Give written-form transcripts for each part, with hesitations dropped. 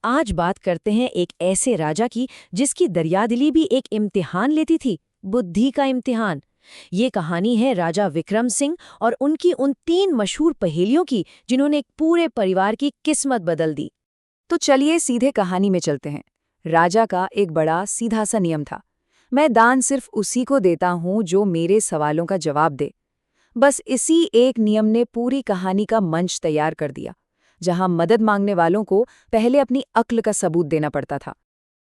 आज बात करते हैं एक ऐसे राजा की जिसकी दरियादिली भी एक इम्तिहान लेती थी, बुद्धि का इम्तिहान। ये कहानी है राजा विक्रम सिंह और उनकी उन 3 मशहूर पहेलियों की जिन्होंने एक पूरे परिवार की किस्मत बदल दी। तो चलिए सीधे कहानी में चलते हैं। राजा का एक बड़ा सीधा सा नियम था। मैं दान सिर्फ उसी को देता हूं जो मेरे सवालों का जवाब दे। बस इसी एक नियम ने पूरी कहानी का मंच तैयार कर दिया, जहां मदद मांगने वालों को पहले अपनी अक्ल का सबूत देना पड़ता था।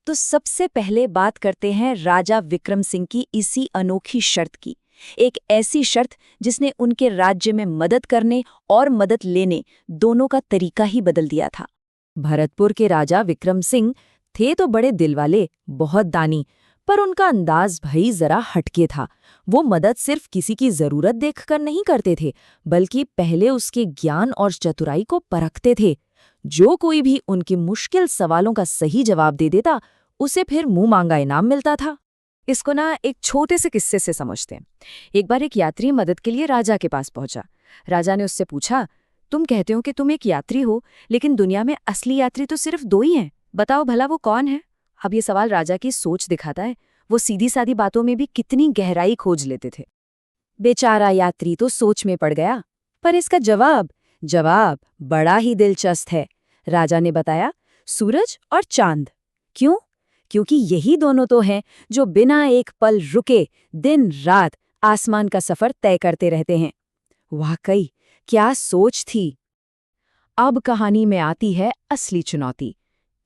तो सबसे पहले बात करते हैं राजा विक्रम सिंह की इसी अनोखी शर्त की। एक ऐसी शर्त जिसने उनके राज्य में मदद करने और मदद लेने दोनों का तरीका ही बदल दिया था। भरतपुर के राजा विक्रम सिंह थे तो बड़े दिल वाले, बहुत दानी, पर उनका अंदाज भई जरा हटके था। वो मदद सिर्फ किसी की जरूरत देखकर नहीं करते थे, बल्कि पहले उसके ज्ञान और चतुराई को परखते थे। जो कोई भी उनके मुश्किल सवालों का सही जवाब दे देता, उसे फिर मुंह मांगा इनाम मिलता था। इसको एक छोटे से किस्से से समझते हैं। एक बार एक यात्री मदद के लिए राजा के पास पहुंचा। राजा ने उससे पूछा, तुम कहते हो कि तुम एक यात्री हो, लेकिन दुनिया में असली यात्री तो सिर्फ 2 ही हैं। बताओ भला वो कौन है? अब ये सवाल राजा की सोच दिखाता है। वो सीधी सादी बातों में भी कितनी गहराई खोज लेते थे। बेचारा यात्री तो सोच में पड़ गया, पर इसका जवाब बड़ा ही दिलचस्प है। राजा ने बताया, सूरज और चांद। क्यों? क्योंकि यही दोनों तो हैं जो बिना एक पल रुके दिन रात आसमान का सफर तय करते रहते हैं। वाकई क्या सोच थी। अब कहानी में आती है असली चुनौती।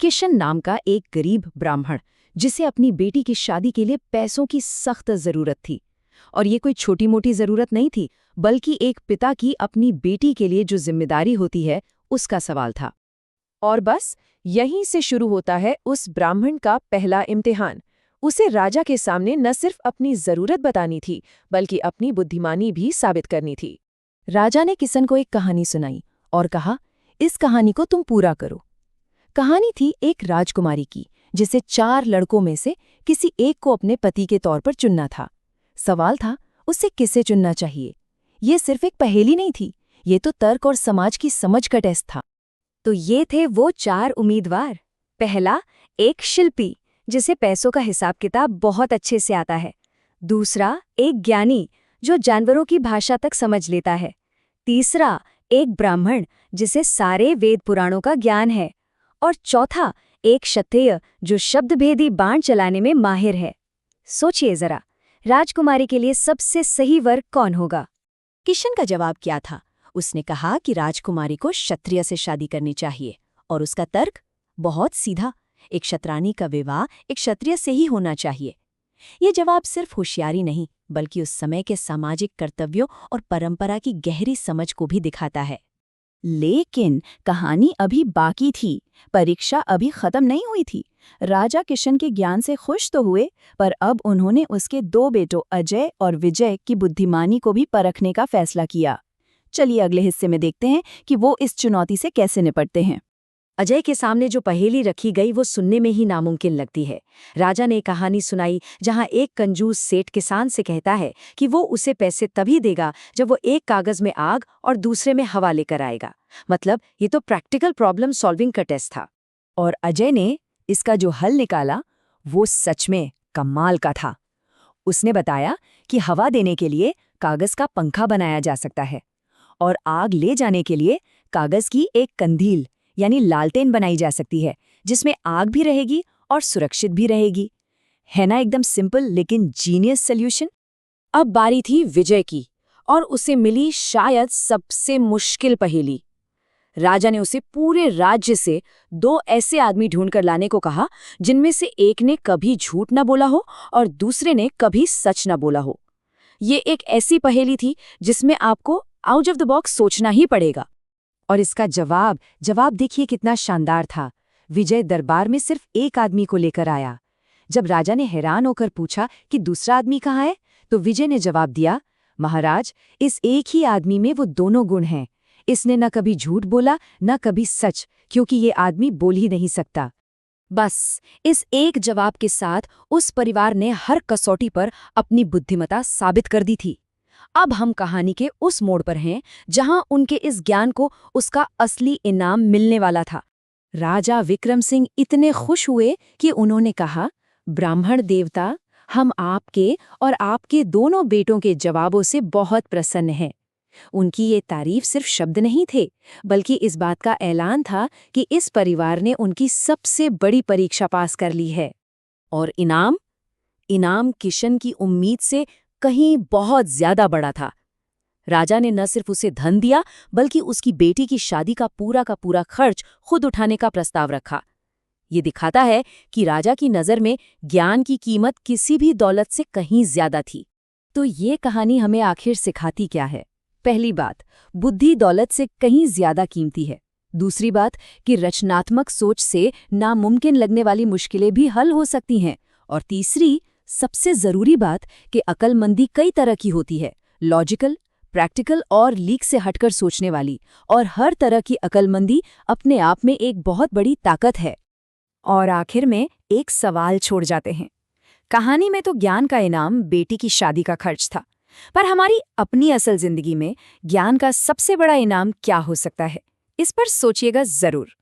किशन नाम का एक गरीब ब्राह्मण, जिसे अपनी बेटी की शादी के लिए पैसों की सख्त जरूरत थी। और ये कोई छोटी मोटी जरूरत नहीं थी, बल्कि एक पिता की अपनी बेटी के लिए जो जिम्मेदारी होती है, उसका सवाल था। और बस यहीं से शुरू होता है उस ब्राह्मण का पहला इम्तिहान। उसे राजा के सामने न सिर्फ अपनी जरूरत बतानी थी, बल्कि अपनी बुद्धिमानी भी साबित करनी थी। राजा ने किशन को एक कहानी सुनाई और कहा, इस कहानी को तुम पूरा करो। कहानी थी एक राजकुमारी की, जिसे 4 लड़कों में से किसी एक को अपने पति के तौर पर चुनना था। सवाल था, उसे किसे चुनना चाहिए? ये सिर्फ एक पहेली नहीं थी, ये तो तर्क और समाज की समझ का टेस्ट था। तो ये थे वो 4 उम्मीदवार। पहला, एक शिल्पी, जिसे पैसों का हिसाब किताब बहुत अच्छे से आता है। दूसरा, एक ज्ञानी, जो जानवरों की भाषा तक समझ लेता है। तीसरा, एक ब्राह्मण, जिसे सारे वेद पुराणों का ज्ञान है। और चौथा, एक क्षत्रिय, जो शब्दभेदी बाण चलाने में माहिर है। सोचिए जरा, राजकुमारी के लिए सबसे सही वर कौन होगा? किशन का जवाब क्या था? उसने कहा कि राजकुमारी को क्षत्रिय से शादी करनी चाहिए। और उसका तर्क बहुत सीधा, एक क्षत्रानी का विवाह एक क्षत्रिय से ही होना चाहिए। ये जवाब सिर्फ होशियारी नहीं, बल्कि उस समय के सामाजिक कर्तव्यों और परंपरा की गहरी समझ को भी दिखाता है। लेकिन कहानी अभी बाकी थी। परीक्षा अभी खत्म नहीं हुई थी। राजा किशन के ज्ञान से खुश तो हुए, पर अब उन्होंने उसके 2 बेटों अजय और विजय की बुद्धिमानी को भी परखने का फैसला किया। चलिए अगले हिस्से में देखते हैं कि वो इस चुनौती से कैसे निपटते हैं। अजय के सामने जो पहेली रखी गई वो सुनने में ही नामुमकिन लगती है। राजा ने कहानी सुनाई जहां एक कंजूस सेठ किसान से कहता है कि वो उसे पैसे तभी देगा जब वो एक कागज में आग और दूसरे में हवा लेकर आएगा। मतलब ये तो प्रैक्टिकल प्रॉब्लम सॉल्विंग का टेस्ट था। और अजय ने इसका जो हल निकाला, वो सच में कमाल का था। उसने बताया कि हवा देने के लिए कागज का पंखा बनाया जा सकता है, और आग ले जाने के लिए कागज की एक कंदील यानी लालटेन बनाई जा सकती है, जिसमें आग भी रहेगी और सुरक्षित भी रहेगी। है ना एकदम सिंपल लेकिन जीनियस सॉल्यूशन। अब बारी थी विजय की, और उसे मिली शायद सबसे मुश्किल पहेली। राजा ने उसे पूरे राज्य से 2 ऐसे आदमी ढूंढकर लाने को कहा जिनमें से एक ने कभी झूठ न बोला हो और दूसरे ने कभी सच न बोला हो। ये एक ऐसी पहेली थी जिसमें आपको आउट ऑफ द बॉक्स सोचना ही पड़ेगा। और इसका जवाब देखिए कितना शानदार था। विजय दरबार में सिर्फ एक आदमी को लेकर आया। जब राजा ने हैरान होकर पूछा कि दूसरा आदमी कहाँ है, तो विजय ने जवाब दिया, महाराज, इस एक ही आदमी में वो दोनों गुण हैं। इसने न कभी झूठ बोला न कभी सच, क्योंकि ये आदमी बोल ही नहीं सकता। बस इस एक जवाब के साथ उस परिवार ने हर कसौटी पर अपनी बुद्धिमत्ता साबित कर दी थी। अब हम कहानी के उस मोड़ पर हैं जहां उनके इस ज्ञान को उसका असली इनाम मिलने वाला था। राजा विक्रम सिंह इतने खुश हुए कि उन्होंने कहा, ब्राह्मण देवता, हम आपके और आपके दोनों बेटों के जवाबों से बहुत प्रसन्न हैं। उनकी ये तारीफ सिर्फ शब्द नहीं थे, बल्कि इस बात का ऐलान था कि इस परिवार ने उनकी सबसे बड़ी परीक्षा पास कर ली है। और इनाम किशन की उम्मीद से कहीं बहुत ज्यादा बड़ा था। राजा ने न सिर्फ उसे धन दिया, बल्कि उसकी बेटी की शादी का पूरा खर्च खुद उठाने का प्रस्ताव रखा। ये दिखाता है कि राजा की नज़र में ज्ञान की कीमत किसी भी दौलत से कहीं ज्यादा थी। तो ये कहानी हमें आखिर सिखाती क्या है? पहली बात, बुद्धि दौलत से कहीं ज्यादा कीमती है। दूसरी बात कि रचनात्मक सोच से नामुमकिन लगने वाली मुश्किलें भी हल हो सकती हैं। और तीसरी, सबसे जरूरी बात कि अक्लमंदी कई तरह की होती है, लॉजिकल, प्रैक्टिकल और लीक से हटकर सोचने वाली, और हर तरह की अक्लमंदी अपने आप में एक बहुत बड़ी ताकत है। और आखिर में एक सवाल छोड़ जाते हैं। कहानी में तो ज्ञान का इनाम बेटी की शादी का खर्च था, पर हमारी अपनी असल जिंदगी में ज्ञान का सबसे बड़ा इनाम क्या हो सकता है? इस पर सोचिएगा जरूर।